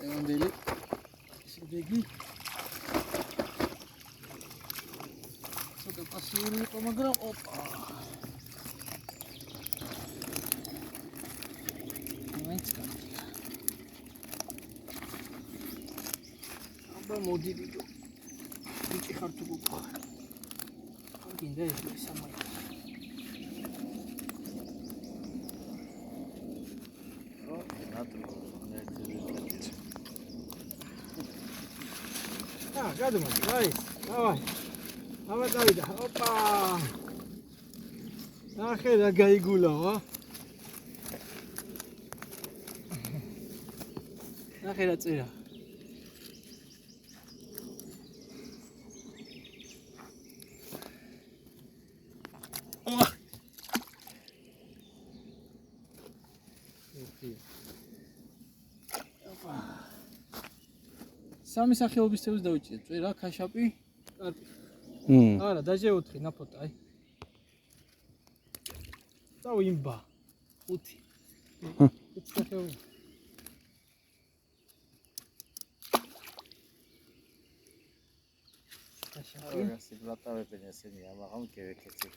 ევანდელი შედეგი ცოტა პასიური იყო, მაგრამ ოპა მაინც კარგია. აბა მოდი ვიდო ბიჭი ხარ თუ გუგა გინდა ეს სამაი გადმოდი, არის. დავაი. დავიდა. ოპა. ნახე რა გაიგულავა. ნახე რა წერა. სამი სახეობის თევზს დავიჭირე. წერა, ქაშაპი, კარპი. არა, დაჟეუთხი ნაფოტა, აი. წავ იმბა. 5. 5 სახეობა. ქაშაპი. რა სიბლატავებენ ესენი, ამაღამ გევეკეცეთ.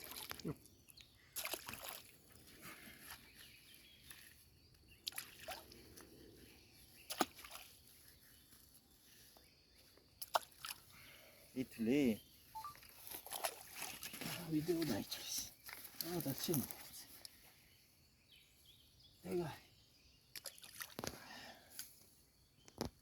იტლი ვიდეო დაიჭრის. და ჩინო. ეგა